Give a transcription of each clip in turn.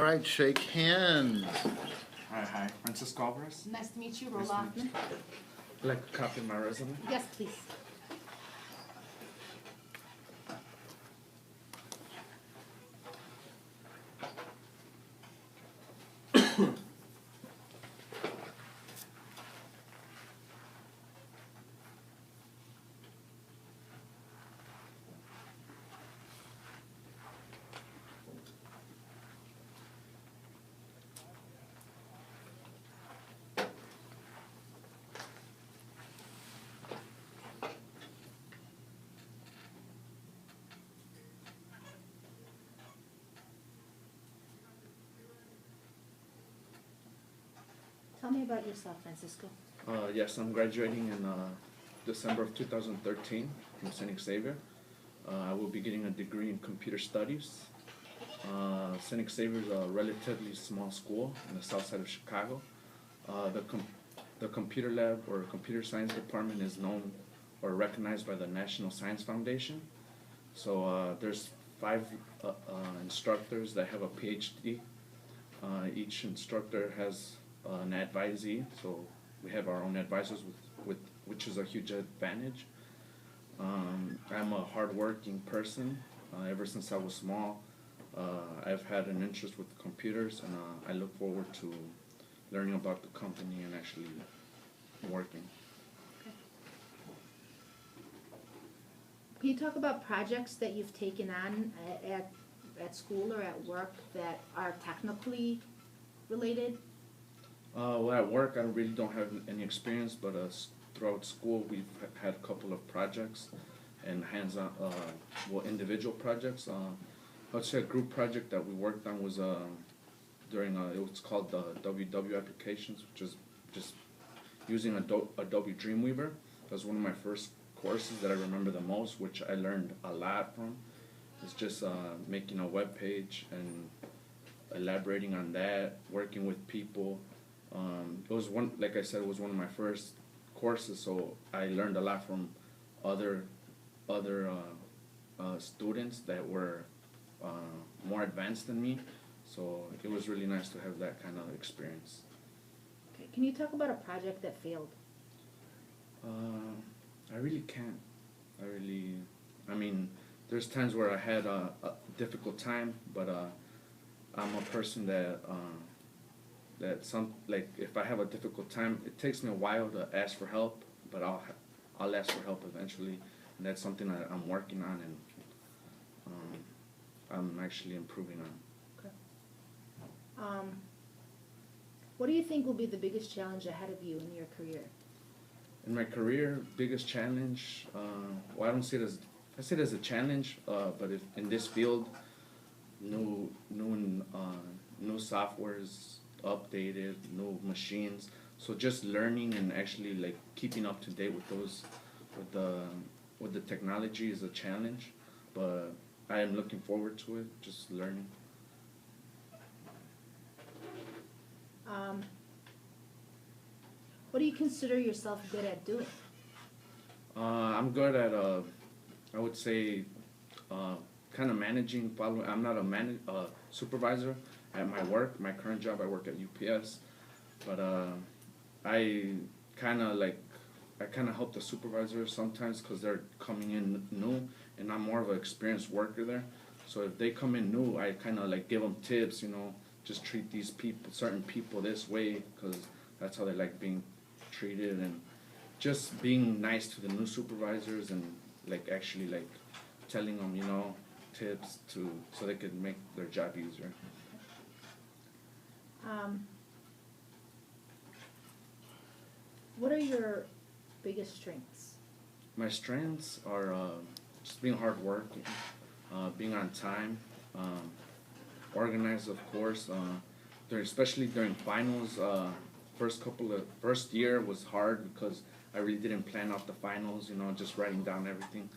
right, shake hands. Hi, Francisco Alvarez. Nice to meet you, Nice Rola. to meet you. I'd like a copy of my resume. Yes, please. Tell me about yourself, Francisco. Yes, I'm graduating in December of 2013 from St. Xavier. I will be getting a degree in computer studies. St. Xavier is a relatively small school in the south side of Chicago. The computer lab or computer science department is known or recognized by the National Science Foundation. So there's 5 instructors that have a PhD. Each instructor has an advisee, so we have our own advisors, which is a huge advantage. I'm a hardworking person. Ever since I was small, I've had an interest with computers, and I look forward to learning about the company and actually working. Can you talk about projects that you've taken on at school or at work that are technically related? Well, at work, I really don't have any experience, but throughout school, we've had a couple of projects and hands-on, individual projects. I would say a group project that we worked on was it was called the WW Applications, which is just using Adobe Dreamweaver. That was one of my first courses that I remember the most, which I learned a lot from. It's just making a web page and elaborating on that, working with people. It was like I said, it was one of my first courses, so I learned a lot from other students that were more advanced than me. So it was really nice to have that kind of experience. Okay. Can you talk about a project that failed? I really can't. I mean, there's times where I had a difficult time, but I'm a person that if I have a difficult time, it takes me a while to ask for help, but I'll ask for help eventually, and that's something that I'm working on, and I'm actually improving on. Okay. What do you think will be the biggest challenge ahead of you in your career? In my career, biggest challenge, well, I see it as a challenge, but if in this field, new softwares updated, new machines, so just learning and actually like keeping up to date with those, with the technology is a challenge, but I am looking forward to it, just learning. What do you consider yourself good at doing? I'm good at, I would say, kind of managing, following. I'm not a supervisor at my work. My current job, I work at UPS, but I kind of help the supervisors sometimes because they're coming in new, and I'm more of an experienced worker there. So if they come in new, I kind of like give them tips, just treat these people, certain people this way, because that's how they like being treated, and just being nice to the new supervisors and like actually like telling them, tips so they could make their job easier. What are your biggest strengths? My strengths are just being hardworking, being on time, organized, of course. Especially during finals, first year was hard because I really didn't plan out the finals. Just writing down everything.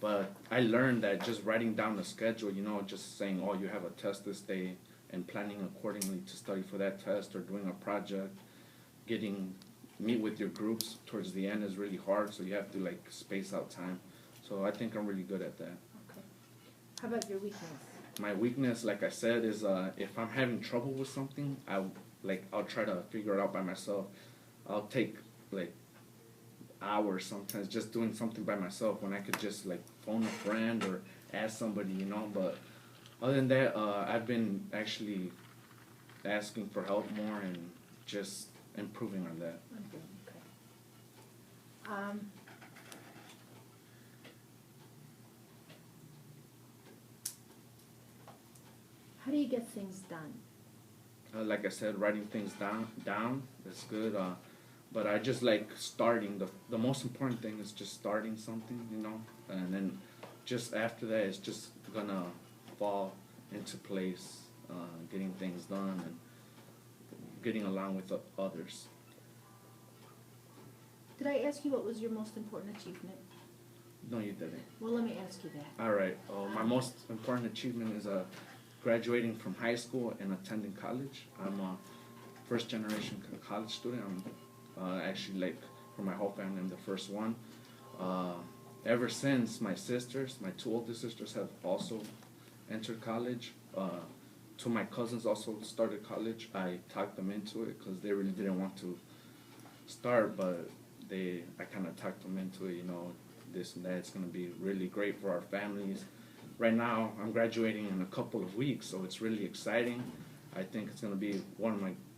But I learned that just writing down the schedule, just saying, oh, you have a test this day, and planning accordingly to study for that test or doing a project, meet with your groups towards the end is really hard, so you have to like space out time. So I think I'm really good at that. Okay. How about your weakness? my weakness, like I said, is if I'm having trouble with something, I'll try to figure it out by myself. I'll take like hours sometimes just doing something by myself when I could just like phone a friend or ask somebody, you know. But other than that, I've been actually asking for help more and just improving on that. Okay. How do you get things done? Like I said, writing things down is good. But I just like starting. The most important thing is just starting something, you know, and then just after that, it's just gonna fall into place, getting things done and getting along with others. Did I ask you what was your most important achievement? No, you didn't. Well, let me ask you that. All right. My most important achievement is graduating from high school and attending college. I'm a first generation college student. I'm actually, like, for my whole family, I'm the first one. Ever since my two older sisters have also entered college. Two of my cousins also started college. I talked them into it because they really didn't want to start, but I kind of talked them into it, you know, this and that. It's going to be really great for our families. Right now, I'm graduating in a couple of weeks, so it's really exciting. I think it's going to be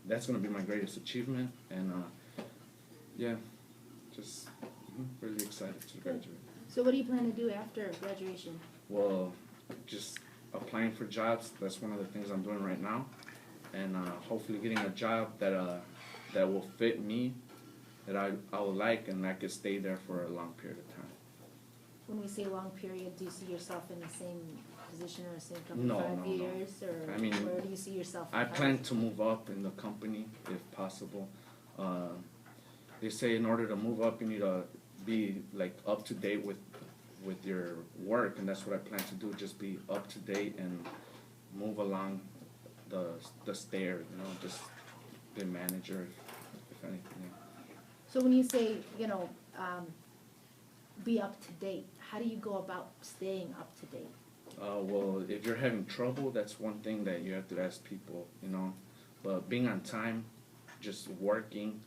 that's going to be my greatest achievement, and yeah, just really excited to graduate. So what do you plan to do after graduation? Well, just applying for jobs. That's one of the things I'm doing right now, and hopefully getting a job that will fit me, that I will like, and I could stay there for a long period of time. When we say long period, do you see yourself in the same position or the same company No, 5 no. years? Or I mean, where do you see yourself? I plan to move up in the company if possible. They say in order to move up, you need to be like up to date with your work, and that's what I plan to do. Just be up to date and move along the stair. You know, just be a manager, if anything. Yeah. So when you say, you know, be up to date, how do you go about staying up to date? Well, if you're having trouble, that's one thing that you have to ask people, you know. But being on time, just working,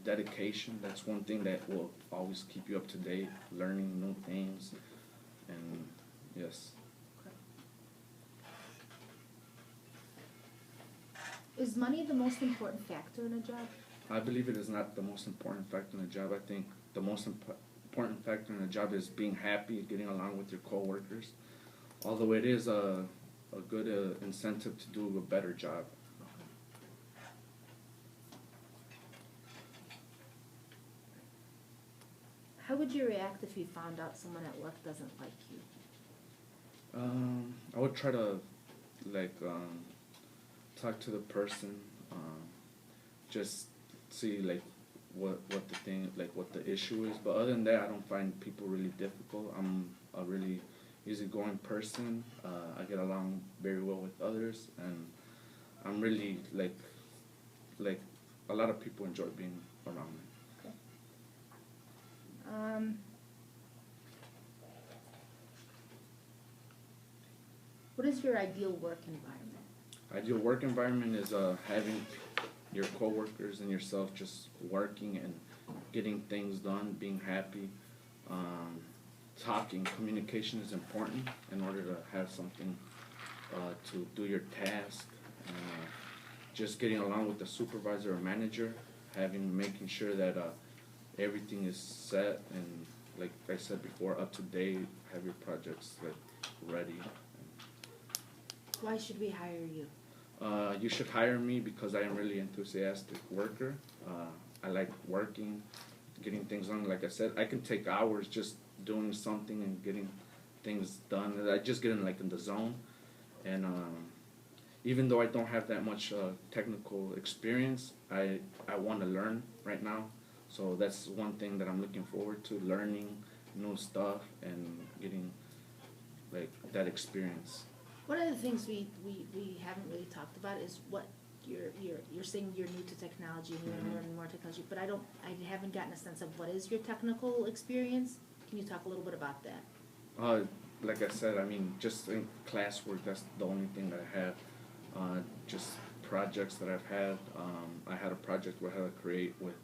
dedication, that's one thing that will always keep you up to date, learning new things, and yes. Is money the most important factor in a job? I believe it is not the most important factor in a job. I think the most important factor in a job is being happy, getting along with your coworkers. Although it is a good incentive to do a better job. How would you react if you found out someone at work doesn't like you? I would try to talk to the person, just see what the issue is. But other than that, I don't find people really difficult. I'm a really easygoing person. I get along very well with others, and I'm really like a lot of people enjoy being around me. What is your ideal work environment? Ideal work environment is having your coworkers and yourself just working and getting things done, being happy, talking. Communication is important in order to have something to do your task. Just getting along with the supervisor or manager, making sure that everything is set and, like I said before, up to date. Have your projects ready. Why should we hire you? You should hire me because I am really enthusiastic worker. I like working, getting things done. Like I said, I can take hours just doing something and getting things done. I just get in the zone. And even though I don't have that much technical experience, I want to learn right now. So that's one thing that I'm looking forward to, learning new stuff and getting that experience. One of the things we haven't really talked about is what you're saying you're new to technology and you want to learn more technology, but I haven't gotten a sense of what is your technical experience. Can you talk a little bit about that? like I said, I mean, just in classwork, that's the only thing that I have. Just projects that I've had. I had a project where I had to create with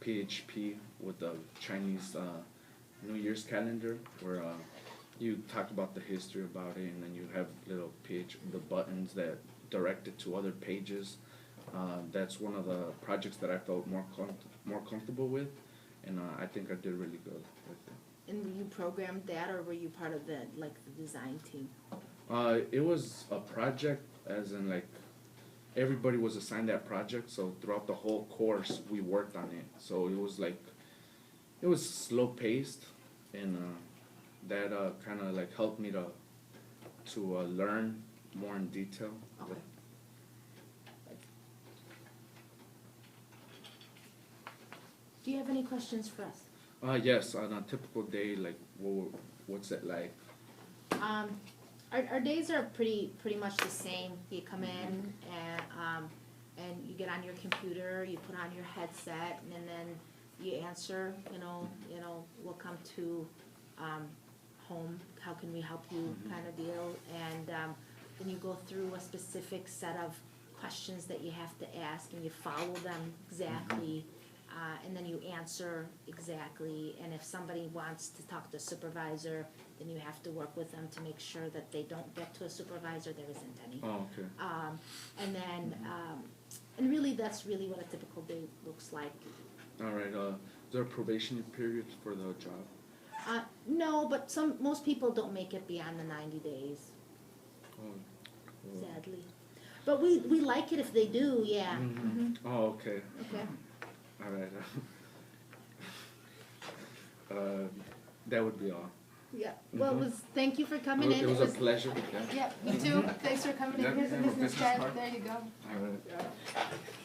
PHP with the Chinese New Year's calendar, where you talk about the history about it, and then you have little the buttons that direct it to other pages. That's one of the projects that I felt more comfortable with, and I think I did really good with it. And you programmed that, or were you part of the design team? It was a project, as in like everybody was assigned that project. So throughout the whole course, we worked on it. So it was slow paced, and that kind of like helped me to learn more in detail. Okay. Do you have any questions for us? Yes, on a typical day, like what's it like? Our days are pretty much the same. You come in and you get on your computer, you put on your headset, and then you answer. Welcome to home. How can we help you? Kind of deal. And then you go through a specific set of questions that you have to ask, and you follow them exactly. And then you answer exactly, and if somebody wants to talk to a supervisor, then you have to work with them to make sure that they don't get to a supervisor, there isn't any. Oh, okay. And then, and really, that's really what a typical day looks like. All right. Is there a probation period for the job? No, but most people don't make it beyond the 90 days, Oh, cool. sadly. But we like it if they do, yeah. Oh, okay. Okay. All right. That would be all. Yeah, well, thank you for coming in. It was a pleasure. Yeah. Yeah, me too. Thanks for coming in. Yeah, Here's a yeah, business business card. card. There you go. All right.